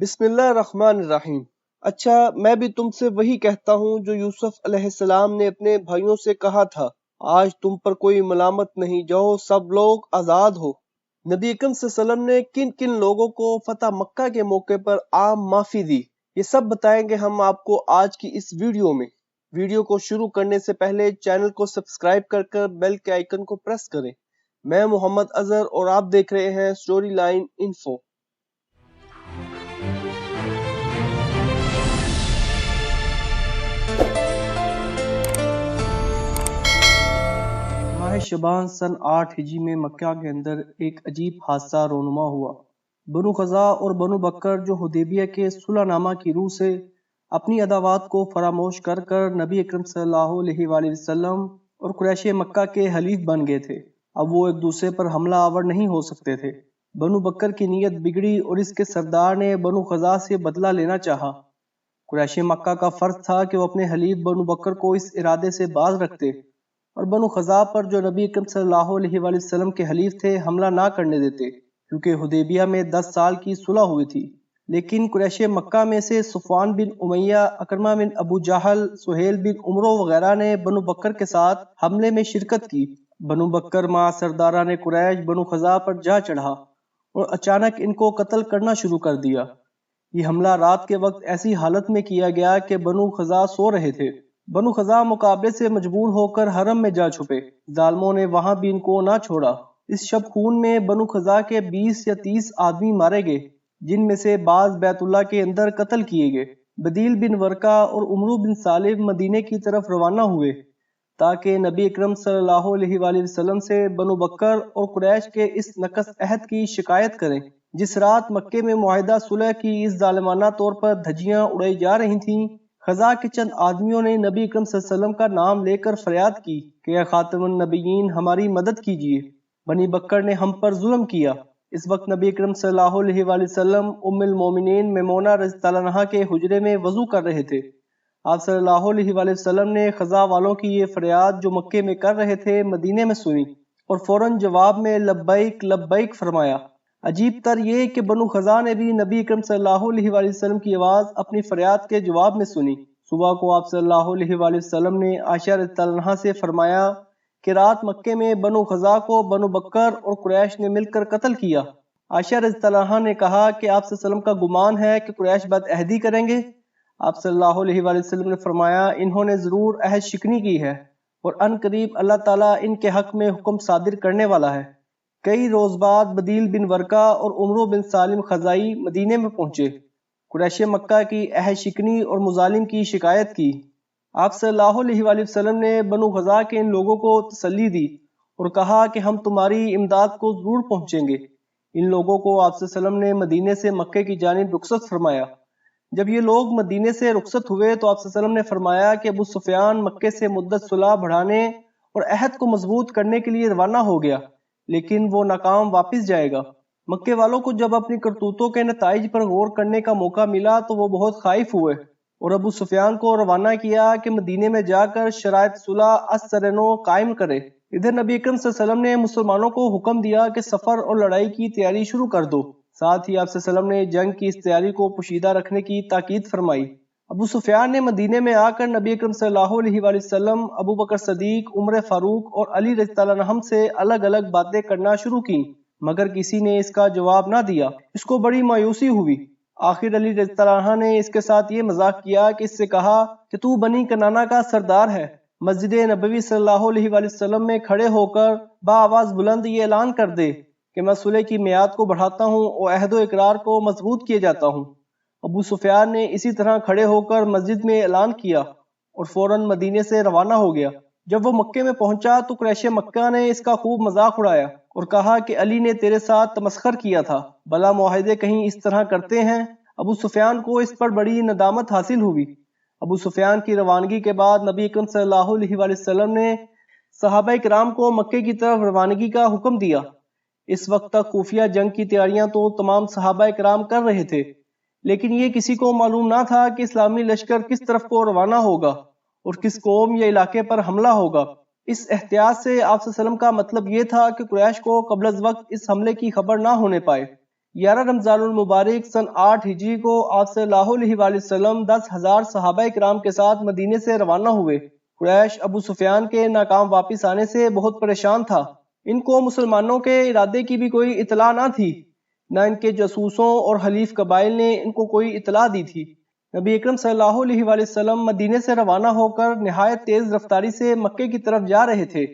بسم اللہ الرحمن الرحیم۔ اچھا، میں بھی تم سے وہی کہتا ہوں جو یوسف علیہ السلام نے اپنے بھائیوں سے کہا تھا، آج تم پر کوئی ملامت نہیں، جاؤ سب لوگ آزاد ہو۔ نبی اکرم صلی اللہ علیہ وسلم نے کن کن لوگوں کو فتح مکہ کے موقع پر عام معافی دی، یہ سب بتائیں گے ہم آپ کو آج کی اس ویڈیو میں۔ ویڈیو کو شروع کرنے سے پہلے چینل کو سبسکرائب کر بیل کے آئیکن کو پریس کریں۔ میں محمد اظہر اور آپ دیکھ رہے ہیں سٹوری لائن انفو۔ ماہ شعبان سن 8 ہجری میں مکہ کے اندر ایک عجیب حادثہ رونما ہوا۔ بنو خزاع اور بنو بکر جو حدیبیہ کے صلح نامہ کی روح سے اپنی عداوات کو فراموش کر نبی اکرم صلی اللہ علیہ وآلہ وسلم اور قریش مکہ کے حلیف بن گئے تھے، اب وہ ایک دوسرے پر حملہ آور نہیں ہو سکتے تھے۔ بنو بکر کی نیت بگڑی اور اس کے سردار نے بنو خزاع سے بدلہ لینا چاہا۔ قریش مکہ کا فرض تھا کہ وہ اپنے حلیف بنو بکر کو اس ارادے سے باز رکھتے اور بنو خزاع پر جو نبی اکرم صلی اللہ علیہ وآلہ وسلم کے حلیف تھے حملہ نہ کرنے دیتے، کیونکہ حدیبیہ میں 10 سال کی صلح ہوئی تھی۔ لیکن قریش مکہ میں سے صفوان بن امیہ، اکرمہ بن ابو جہل، سہیل بن عمرو وغیرہ نے بنو بکر کے ساتھ حملے میں شرکت کی۔ بنو بکر مع سرداران قریش بنو خزاع پر جا چڑھا اور اچانک ان کو قتل کرنا شروع کر دیا۔ یہ حملہ رات کے وقت ایسی حالت میں کیا گیا کہ بنو خزاع سو رہے تھے۔ بنو خزاع مقابلے سے مجبور ہو کر حرم میں جا چھپے، ظالموں نے وہاں بھی ان کو نہ چھوڑا۔ اس شب خون میں بنو خزاع کے 20 یا 30 آدمی مارے گئے، جن میں سے بعض بیت اللہ کے اندر قتل کیے گئے۔ بدیل بن ورقہ اور عمرو بن سالم مدینے کی طرف روانہ ہوئے تاکہ نبی اکرم صلی اللہ علیہ وآلہ وسلم سے بنو بکر اور قریش کے اس نقض عہد کی شکایت کریں۔ جس رات مکے میں معاہدہ صلح کی اس ظالمانہ طور پر دھجیاں اڑائی جا رہی تھیں، خزاع کے چند آدمیوں نے نبی اکرم صلی اللہ علیہ وسلم کا نام لے کر فریاد کی کہ اے خاتم النبیین، ہماری مدد کیجیے، بنی بکر نے ہم پر ظلم کیا۔ اس وقت نبی اکرم صلی اللہ علیہ وآلہ وسلم ام المومنین میمونہ رضی اللہ عنہا کے حجرے میں وضو کر رہے تھے۔ آپ صلی اللہ علیہ وآلہ وسلم نے خزاع والوں کی یہ فریاد جو مکے میں کر رہے تھے مدینے میں سنی اور فوراً جواب میں لبیک لبیک فرمایا۔ عجیب تر یہ کہ بنو خزاع نے بھی نبی اکرم صلی اللہ علیہ وآلہ وسلم کی آواز اپنی فریاد کے جواب میں سنی۔ صبح کو آپ صلی اللہ علیہ وآلہ وسلم نے عائشہ رضی اللہ عنہا سے فرمایا کہ رات مکے میں بنو خزاع کو بنو بکر اور قریش نے مل کر قتل کیا۔ عائشہ رضی اللہ عنہا نے کہا کہ آپ صلی اللہ علیہ وسلم کا گمان ہے کہ قریش بد عہدی کریں گے؟ آپ صلی اللہ علیہ وآلہ وسلم نے فرمایا انہوں نے ضرور عہد شکنی کی ہے اور ان قریب اللہ تعالیٰ ان کے حق میں حکم صادر کرنے والا ہے۔ کئی روز بعد بدیل بن ورقہ اور عمرو بن سالم خزاعی مدینے میں پہنچے، قریش مکہ کی عہد شکنی اور مظالم کی شکایت کی۔ آپ صلی اللہ علیہ وآلہ وسلم نے بنو خزاع کے ان لوگوں کو تسلی دی اور کہا کہ ہم تمہاری امداد کو ضرور پہنچیں گے۔ ان لوگوں کو آپ صلی اللہ علیہ وسلم نے مدینے سے مکے کی جانب رخصت فرمایا۔ جب یہ لوگ مدینے سے رخصت ہوئے تو آپ صلی اللہ علیہ وسلم نے فرمایا کہ ابو سفیان مکے سے مدت صلح بڑھانے اور عہد کو مضبوط کرنے کے لیے روانہ ہو گیا، لیکن وہ ناکام واپس جائے گا۔ مکے والوں کو جب اپنی کرتوتوں کے نتائج پر غور کرنے کا موقع ملا تو وہ بہت خائف ہوئے اور ابو سفیان کو روانہ کیا کہ مدینے میں جا کر شرائط صلح از سر نو قائم کرے۔ ادھر نبی اکرم صلی اللہ علیہ وسلم نے مسلمانوں کو حکم دیا کہ سفر اور لڑائی کی تیاری شروع کر دو۔ ساتھ ہی آپ صلی اللہ علیہ وسلم نے جنگ کی اس تیاری کو پوشیدہ رکھنے کی تاکید فرمائی۔ ابو سفیان نے مدینے میں آ کر نبی اکرم صلی اللہ علیہ وآلہ وسلم، ابو بکر صدیق، عمر فاروق اور علی رضی اللہ عنہم سے الگ الگ باتیں کرنا شروع کی، مگر کسی نے اس کا جواب نہ دیا۔ اس کو بڑی مایوسی ہوئی۔ آخر علی رضی اللہ عنہ نے اس کے ساتھ یہ مذاق کیا کہ اس سے کہا کہ تو بنی کنانہ کا سردار ہے، مسجد نبوی صلی اللہ علیہ وآلہ وسلم میں کھڑے ہو کر بآواز بلند یہ اعلان کر دے کہ میں صلح کی میعاد کو بڑھاتا ہوں اور عہد و اقرار کو مضبوط کیے جاتا ہوں۔ ابو سفیان نے اسی طرح کھڑے ہو کر مسجد میں اعلان کیا اور فوراً مدینے سے روانہ ہو گیا۔ جب وہ مکے میں پہنچا تو قریش مکہ نے اس کا خوب مذاق اڑایا اور کہا کہ علی نے تیرے ساتھ تمسخر کیا تھا، بھلا معاہدے کہیں اس طرح کرتے ہیں؟ ابو سفیان کو اس پر بڑی ندامت حاصل ہوئی۔ ابو سفیان کی روانگی کے بعد نبی اکرم صلی اللہ علیہ وآلہ وسلم نے صحابہ کرام کو مکے کی طرف روانگی کا حکم دیا۔ اس وقت تک خفیہ جنگ کی تیاریاں تو تمام صحابہ کرام کر رہے تھے، لیکن یہ کسی کو معلوم نہ تھا کہ اسلامی لشکر کس طرف کو روانہ ہوگا اور کس قوم یا علاقے پر حملہ ہوگا۔ اس احتیاط سے آپ صلی اللہ علیہ وسلم کا مطلب یہ تھا کہ قریش کو قبل از وقت اس حملے کی خبر نہ ہونے پائے۔ 11 رمضان المبارک سن 8 ہجری کو آپ صلی اللہ علیہ وآلہ وسلم 10,000 صحابہ کرام کے ساتھ مدینے سے روانہ ہوئے۔ قریش ابو سفیان کے ناکام واپس آنے سے بہت پریشان تھا۔ ان کو مسلمانوں کے ارادے کی بھی کوئی اطلاع نہ تھی، نہ ان کے جاسوسوں اور حلیف قبائل نے ان کو کوئی اطلاع دی تھی۔ نبی اکرم صلی اللہ علیہ وآلہ وسلم مدینے سے روانہ ہو کر نہایت تیز رفتاری سے مکے کی طرف جا رہے تھے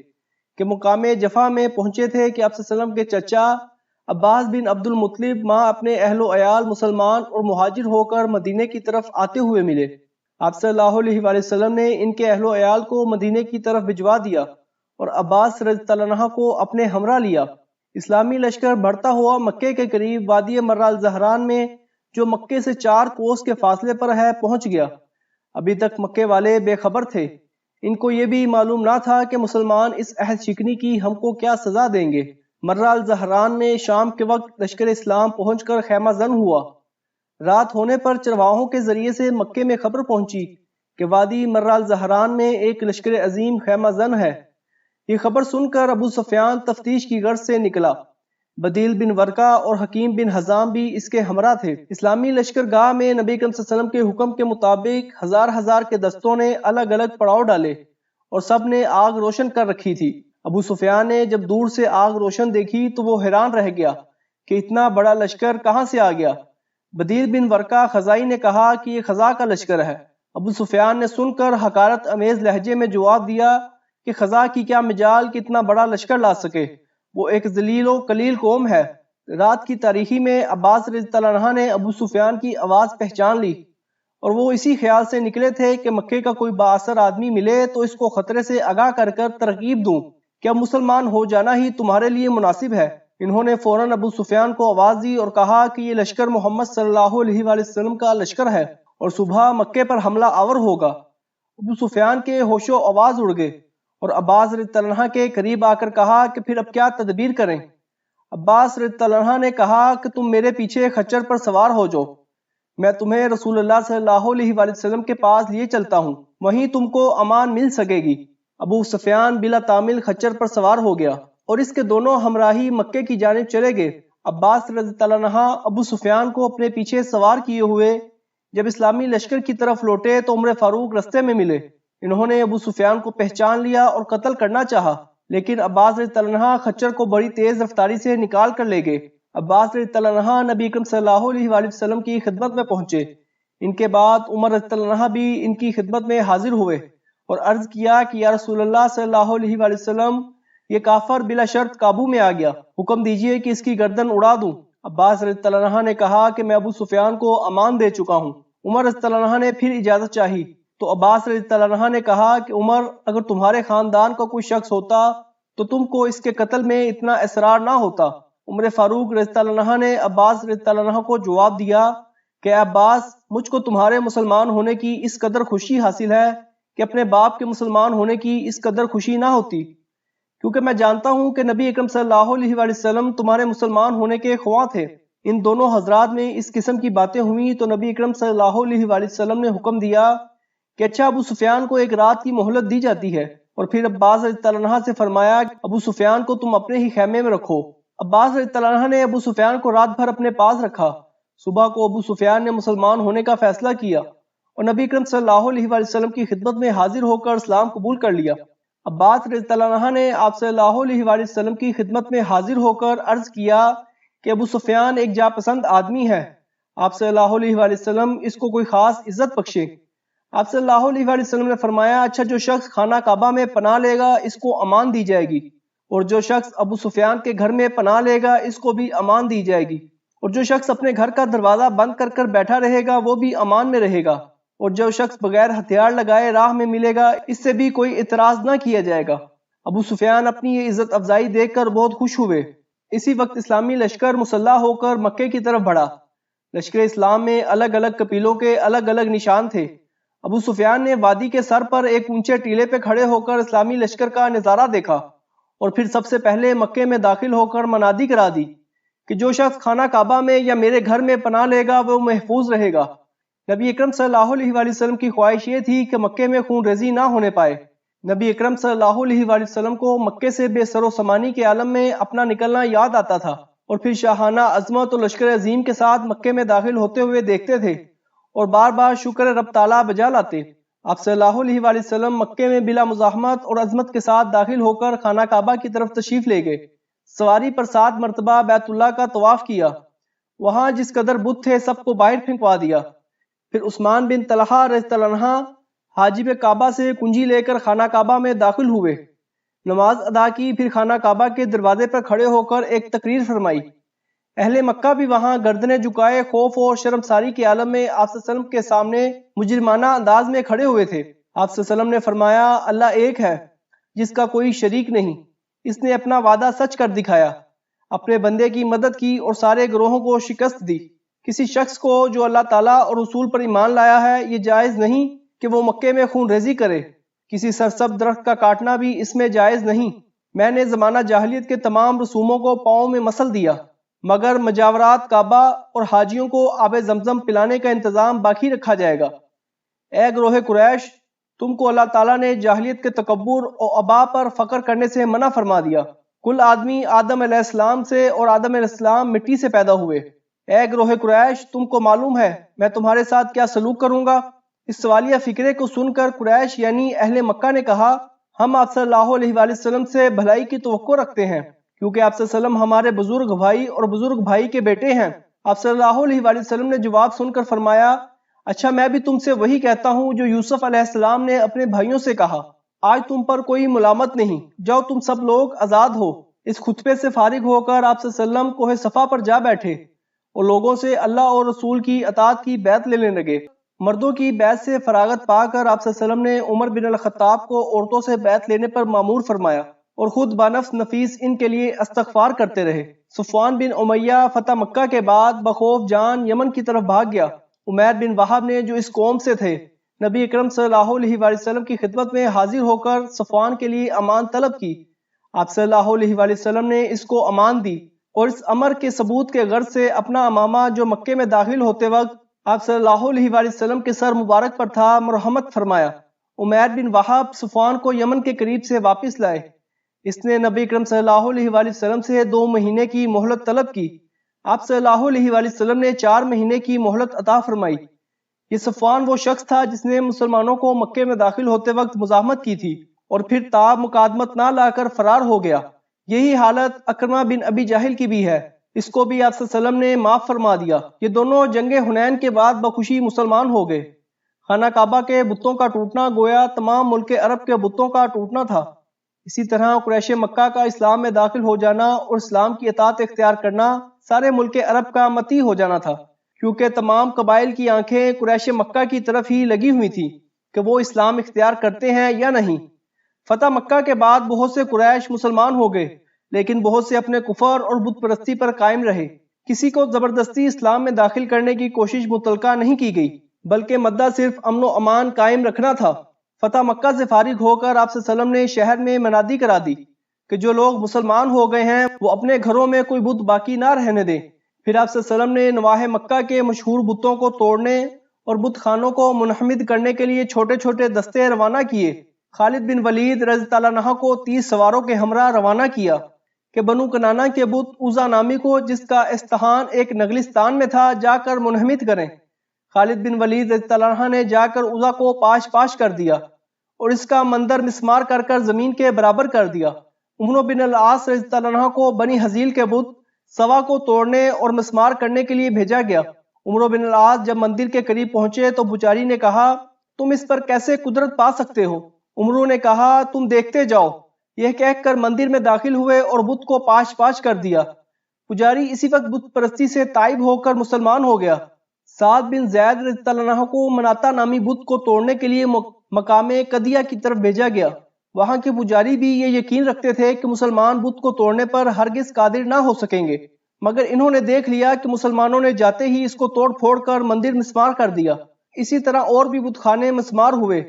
کہ مقام جفا میں پہنچے تھے کہ آپ صلی اللہ علیہ وسلم کے چچا عباس بن عبد المطلب ماں اپنے اہل و عیال مسلمان اور مہاجر ہو کر مدینے کی طرف آتے ہوئے ملے۔ آپ صلی اللہ علیہ وآلہ وسلم نے ان کے اہل و عیال کو مدینے کی طرف بھجوا دیا اور عباس رضی اللہ عنہ کو اپنے ہمراہ لیا۔ اسلامی لشکر بڑھتا ہوا مکے کے قریب وادی مرہ الزہران میں، جو مکے سے 4 کوس کے فاصلے پر ہے، پہنچ گیا۔ ابھی تک مکے والے بے خبر تھے۔ ان کو یہ بھی معلوم نہ تھا کہ مسلمان اس عہد شکنی کی ہم کو کیا سزا دیں گے۔ مرہ الزہران میں شام کے وقت لشکر اسلام پہنچ کر خیمہ زن ہوا۔ رات ہونے پر چرواہوں کے ذریعے سے مکے میں خبر پہنچی کہ وادی مرہ الزہران میں ایک لشکر عظیم خیمہ زن ہے۔ یہ خبر سن کر ابو سفیان تفتیش کی غرض سے نکلا۔ بدیل بن ورقہ اور حکیم بن حزام بھی اس کے ہمراہ تھے۔ اسلامی لشکر گاہ میں نبی اکرم صلی اللہ علیہ وسلم کے حکم کے مطابق ہزار ہزار کے دستوں نے الگ الگ پڑاؤ ڈالے اور سب نے آگ روشن کر رکھی تھی۔ ابو سفیان نے جب دور سے آگ روشن دیکھی تو وہ حیران رہ گیا کہ اتنا بڑا لشکر کہاں سے آ گیا۔ بدیل بن ورقہ خزائی نے کہا کہ یہ خزا کا لشکر ہے۔ ابو سفیان نے سن کر حقارت امیز لہجے میں جواب دیا کہ خزا کی کیا مجال کہ اتنا بڑا لشکر لا سکے، وہ ایک ذلیل و قلیل قوم ہے۔ رات کی تاریکی میں عباس رضی اللہ عنہ نے ابو سفیان کی آواز پہچان لی اور وہ اسی خیال سے نکلے تھے کہ مکے کا کوئی بااثر آدمی ملے تو اس کو خطرے سے آگاہ کر ترغیب دوں کہ اب مسلمان ہو جانا ہی تمہارے لیے مناسب ہے۔ انہوں نے فوراً ابو سفیان کو آواز دی اور کہا کہ یہ لشکر محمد صلی اللہ علیہ وآلہ وسلم کا لشکر ہے اور صبح مکے پر حملہ آور ہوگا۔ ابو سفیان کے ہوش و آواز اڑ گئے اور عباس رضی اللہ عنہ کے قریب آ کر کہا کہ پھر اب کیا تدبیر کریں؟ عباس رضی اللہ عنہ نے کہا کہ تم میرے پیچھے خچر پر سوار ہو جاؤ، میں تمہیں رسول اللہ صلی اللہ علیہ وآلہ وسلم کے پاس لیے چلتا ہوں، وہیں تم کو امان مل سکے گی۔ ابو سفیان بلا تعمیل خچر پر سوار ہو گیا اور اس کے دونوں ہمراہی مکے کی جانب چلے گئے۔ عباس رضی اللہ عنہ ابو سفیان کو اپنے پیچھے سوار کیے ہوئے جب اسلامی لشکر کی طرف لوٹے تو عمر فاروق رستے میں ملے۔ انہوں نے ابو سفیان کو پہچان لیا اور قتل کرنا چاہا، لیکن عباس رضی اللہ عنہ خچر کو بڑی تیز رفتاری سے نکال کر لے گئے۔ عباس رضی اللہ عنہ نبی اکرم صلی اللہ علیہ وآلہ وسلم کی خدمت میں پہنچے۔ ان کے بعد عمر رضی اللہ عنہ بھی ان کی خدمت میں حاضر ہوئے اور عرض کیا کہ یا رسول اللہ صلی اللہ علیہ وآلہ وسلم، یہ کافر بلا شرط قابو میں آ گیا، حکم دیجئے کہ اس کی گردن اڑا دوں۔ عباس رضی اللہ عنہ نے کہا کہ میں ابو سفیان کو امان دے چکا ہوں۔ عمر رضی اللہ عنہ نے پھر اجازت چاہی تو عباس رضی اللہ عنہ نے کہا کہ عمر، اگر تمہارے خاندان کا کوئی شخص ہوتا تو تم کو اس کے قتل میں اتنا اصرار نہ ہوتا۔ عمر فاروق رضی اللہ عنہ نے عباس رضی اللہ عنہ کو جواب دیا کہ عباس، مجھ کو تمہارے مسلمان ہونے کی اس قدر خوشی حاصل ہے کہ اپنے باپ کے مسلمان ہونے کی اس قدر خوشی نہ ہوتی، کیونکہ میں جانتا ہوں کہ نبی اکرم صلی اللہ علیہ وآلہ وسلم تمہارے مسلمان ہونے کے خواہاں تھے۔ ان دونوں حضرات میں اس قسم کی باتیں ہوئیں تو نبی اکرم صلی اللہ علیہ وآلہ وسلم نے حکم دیا کہ اچھا، ابو سفیان کو ایک رات کی مہلت دی جاتی ہے، اور پھر عباس رضی اللہ عنہ سے فرمایا کہ ابو سفیان کو تم اپنے ہی خیمے میں رکھو۔ عباس رضی اللہ عنہ نے ابو سفیان کو رات بھر اپنے پاس رکھا۔ صبح کو ابو سفیان نے مسلمان ہونے کا فیصلہ کیا اور نبی اکرم صلی اللہ علیہ وآلہ وسلم کی خدمت میں حاضر ہو کر اسلام قبول کر لیا۔ عباس رضی اللہ عنہ نے آپ صلی اللہ علیہ وآلہ وسلم کی خدمت میں حاضر ہو کر عرض کیا کہ ابو سفیان ایک جا پسند آدمی ہے، آپ صلی اللہ علیہ وآلہ وسلم اس کو کوئی خاص عزت بخشے۔ آپ صلی اللہ علیہ وآلہ وسلم نے فرمایا، اچھا، جو شخص خانہ کعبہ میں پناہ لے گا اس کو امان دی جائے گی، اور جو شخص ابو سفیان کے گھر میں پناہ لے گا اس کو بھی امان دی جائے گی، اور جو شخص اپنے گھر کا دروازہ بند کر کر بیٹھا رہے گا وہ بھی امان میں رہے گا، اور جو شخص بغیر ہتھیار لگائے راہ میں ملے گا اس سے بھی کوئی اعتراض نہ کیا جائے گا۔ ابو سفیان اپنی یہ عزت افزائی دیکھ کر بہت خوش ہوئے۔ اسی وقت اسلامی لشکر مسلح ہو کر مکے کی طرف بڑھا۔ لشکر اسلام میں الگ الگ قبیلوں کے الگ الگ نشان تھے۔ ابو سفیان نے وادی کے سر پر ایک اونچے ٹیلے پہ کھڑے ہو کر اسلامی لشکر کا نظارہ دیکھا اور پھر سب سے پہلے مکے میں داخل ہو کر منادی کرا دی کہ جو شخص خانہ کعبہ میں یا میرے گھر میں پناہ لے گا وہ محفوظ رہے گا۔ نبی اکرم صلی اللہ علیہ وآلہ وسلم کی خواہش یہ تھی کہ مکے میں خون ریزی نہ ہونے پائے۔ نبی اکرم صلی اللہ علیہ وآلہ وسلم کو مکے سے بے سر و سامانی کے عالم میں اپنا نکلنا یاد آتا تھا اور پھر شاہانہ عظمت اور لشکر عظیم کے ساتھ مکے میں داخل ہوتے ہوئے دیکھتے تھے اور بار بار شکر رب تعالیٰ بجا لاتے۔ آپ صلی اللہ علیہ وآلہ وسلم مکے میں بلا مزاحمت اور عظمت کے ساتھ داخل ہو کر خانہ کعبہ کی طرف تشریف لے گئے۔ سواری پر 7 مرتبہ بیت اللہ کا طواف کیا، وہاں جس قدر بت تھے سب کو باہر پھینکوا دیا۔ پھر عثمان بن طلحہ رضی اللہ عنہ حاجب کعبہ سے کنجی لے کر خانہ کعبہ میں داخل ہوئے، نماز ادا کی، پھر خانہ کعبہ کے دروازے پر کھڑے ہو کر ایک تقریر فرمائی۔ اہل مکہ بھی وہاں گردنیں جھکائے خوف اور شرمساری کے عالم میں آپ صلی اللہ علیہ وسلم کے سامنے مجرمانہ انداز میں کھڑے ہوئے تھے۔ آپ صلی اللہ علیہ وسلم نے فرمایا، اللہ ایک ہے جس کا کوئی شریک نہیں، اس نے اپنا وعدہ سچ کر دکھایا، اپنے بندے کی مدد کی اور سارے گروہوں کو شکست دی۔ کسی شخص کو جو اللہ تعالیٰ اور رسول پر ایمان لایا ہے یہ جائز نہیں کہ وہ مکے میں خون ریزی کرے، کسی سرسبز درخت کا کاٹنا بھی اس میں جائز نہیں۔ میں نے زمانہ جاہلیت کے تمام رسوموں کو پاؤں میں مسل دیا، مگر مجاورات کعبہ اور حاجیوں کو آب زمزم پلانے کا انتظام باقی رکھا جائے گا۔ اے گروہ قریش، تم کو اللہ تعالیٰ نے جاہلیت کے تکبر اور ابا پر فخر کرنے سے منع فرما دیا۔ کل آدمی آدم علیہ السلام سے اور آدم علیہ السلام مٹی سے پیدا ہوئے۔ اے گروہ قریش، تم کو معلوم ہے میں تمہارے ساتھ کیا سلوک کروں گا؟ اس سوالیہ فکرے کو سن کر قریش یعنی اہل مکہ نے کہا، ہم آپ صلی اللہ علیہ وآلہ وسلم سے بھلائی کی توقع رکھتے ہیں، کیونکہ آپ صلی اللہ علیہ وسلم ہمارے بزرگ بھائی اور بزرگ بھائی کے بیٹے ہیں۔ آپ صلی اللہ علیہ وآلہ وسلم نے جواب سن کر فرمایا، اچھا میں بھی تم سے وہی کہتا ہوں جو یوسف علیہ السلام نے اپنے بھائیوں سے کہا، آج تم پر کوئی ملامت نہیں، جاؤ تم سب لوگ آزاد ہو۔ اس خطبے سے فارغ ہو کر آپ صلی اللہ علیہ وسلم کوہ صفا پر جا بیٹھے اور لوگوں سے اللہ اور رسول کی اطاعت کی بیعت لینے لگے۔ مردوں کی بیعت سے فراغت پا کر آپ صلی اللہ علیہ وسلم نے عمر بن الخطاب کو عورتوں سے بیعت لینے پر مامور فرمایا اور خود بنفس نفیس ان کے لیے استغفار کرتے رہے۔ صفوان بن امیہ فتح مکہ کے بعد بخوف جان یمن کی طرف بھاگ گیا۔ عمیر بن وہب نے جو اس قوم سے تھے، نبی اکرم صلی اللہ علیہ وآلہ وسلم کی خدمت میں حاضر ہو کر صفوان کے لیے امان طلب کی۔ آپ صلی اللہ علیہ وآلہ وسلم نے اس کو امان دی اور اس امر کے ثبوت کے غرض سے اپنا امامہ جو مکے میں داخل ہوتے وقت آپ صلی اللہ علیہ وآلہ وسلم کے سر مبارک پر تھا مرحمت فرمایا۔ عمیر بن وہب صفوان کو یمن کے قریب سے واپس لائے۔ اس نے نبی اکرم صلی اللہ علیہ وآلہ وسلم سے 2 مہینے کی مہلت طلب کی۔ آپ صلی اللہ علیہ وآلہ وسلم نے 4 مہینے کی مہلت عطا فرمائی۔ یہ صفوان وہ شخص تھا جس نے مسلمانوں کو مکے میں داخل ہوتے وقت مزاحمت کی تھی اور پھر تاب مقادمت نہ لا کر فرار ہو گیا۔ یہی حالت اکرمہ بن ابی جہل کی بھی ہے، اس کو بھی آپ صلی اللہ علیہ وسلم نے معاف فرما دیا۔ یہ دونوں جنگ حنین کے بعد بخوشی مسلمان ہو گئے۔ خانہ کعبہ کے بتوں کا ٹوٹنا گویا تمام ملک عرب کے بتوں کا ٹوٹنا تھا۔ اسی طرح قریش مکہ کا اسلام میں داخل ہو جانا اور اسلام کی اطاعت اختیار کرنا سارے ملک عرب کا متی ہو جانا تھا، کیونکہ تمام قبائل کی آنکھیں قریش مکہ کی طرف ہی لگی ہوئی تھی کہ وہ اسلام اختیار کرتے ہیں یا نہیں۔ فتح مکہ کے بعد بہت سے قریش مسلمان ہو گئے، لیکن بہت سے اپنے کفر اور بت پرستی پر قائم رہے۔ کسی کو زبردستی اسلام میں داخل کرنے کی کوشش متلقہ نہیں کی گئی، بلکہ مدہ صرف امن و امان قائم رکھنا تھا۔ فتح مکہ سے فارغ ہو کر آپ صلی اللہ علیہ وسلم نے شہر میں منادی کرا دی کہ جو لوگ مسلمان ہو گئے ہیں وہ اپنے گھروں میں کوئی بت باقی نہ رہنے دیں۔ پھر آپ صلی اللہ علیہ وسلم نے نواح مکہ کے مشہور بتوں کو توڑنے اور بت خانوں کو منحمد کرنے کے لیے چھوٹے چھوٹے دستے روانہ کیے۔ خالد بن ولید رضی اللہ عنہ کو 30 سواروں کے ہمراہ روانہ کیا کہ بنو کنانہ کے بت عزا نامی کو، جس کا استحان ایک نگلستان میں تھا، جا کر منحمد کریں۔ خالد بن ولید رضی اللہ عنہ نے جا کر عزا کو پاش پاش کر دیا اور اس کا مندر مسمار کر کر زمین کے برابر کر دیا۔ عمرو بن العاص رضی اللہ عنہ کو بنی حزیل کے بت سوا کو توڑنے اور مسمار کرنے کے لیے بھیجا گیا۔ عمرو بن العاص جب مندر کے قریب پہنچے تو پجاری نے کہا، تم اس پر کیسے قدرت پا سکتے ہو؟ عمرو نے کہا، تم دیکھتے جاؤ۔ یہ کہہ کر مندر میں داخل ہوئے اور بت کو پاش پاش کر دیا۔ پجاری اسی وقت بت پرستی سے تائب ہو کر مسلمان ہو گیا۔ سعد بن زید رضی اللہ عنہ کو مناتا نامی بت کو توڑنے کے لیے مقام قدیہ کی طرف بھیجا گیا۔ وہاں کے پجاری بھی یہ یقین رکھتے تھے کہ مسلمان بت کو توڑنے پر ہرگز قادر نہ ہو سکیں گے، مگر انہوں نے دیکھ لیا کہ مسلمانوں نے جاتے ہی اس کو توڑ پھوڑ کر مندر مسمار کر دیا۔ اسی طرح اور بھی بت خانے مسمار ہوئے۔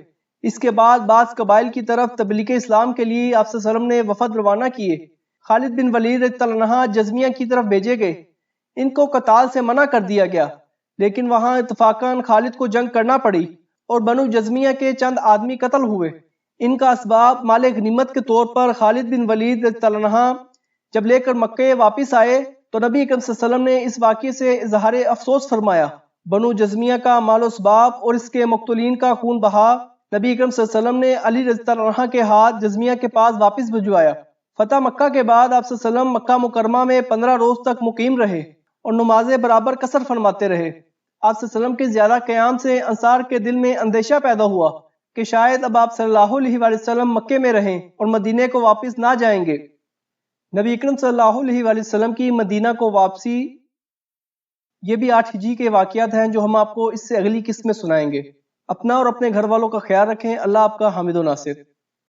اس کے بعد بعض قبائل کی طرف تبلیغ اسلام کے لیے آپ صلی اللہ علیہ وسلم نے وفد روانہ کیے۔ خالد بن ولید رضی اللہ عنہ جزمیہ کی طرف بھیجے گئے۔ ان کو قتال سے منع کر دیا گیا، لیکن وہاں اتفاقاً خالد کو جنگ کرنا پڑی اور بنو جزمیہ کے چند آدمی قتل ہوئے۔ ان کا اسباب مال غنیمت کے طور پر خالد بن ولید رضی اللہ عنہ جب لے کر مکے واپس آئے تو نبی اکرم صلی اللہ علیہ وسلم نے اس واقعے سے اظہار افسوس فرمایا۔ بنو جزمیہ کا مال و اسباب اور اس کے مقتولین کا خون بہا نبی اکرم صلی اللہ علیہ وسلم نے علی رضی اللہ عنہ کے ہاتھ جزمیہ کے پاس واپس بھجوایا۔ فتح مکہ کے بعد آپ صلی اللہ علیہ وسلم مکہ مکرمہ میں 15 روز تک مقیم رہے اور نمازیں برابر قصر فرماتے رہے۔ آپ صلی اللہ علیہ وسلم کے زیادہ قیام سے انصار کے دل میں اندیشہ پیدا ہوا کہ شاید اب آپ صلی اللہ علیہ وآلہ وسلم مکے میں رہیں اور مدینے کو واپس نہ جائیں گے۔ نبی اکرم صلی اللہ علیہ وآلہ وسلم کی مدینہ کو واپسی، یہ بھی 8 ہجری کے واقعات ہیں جو ہم آپ کو اس سے اگلی قسط میں سنائیں گے۔ اپنا اور اپنے گھر والوں کا خیال رکھیں۔ اللہ آپ کا حامد و ناصر۔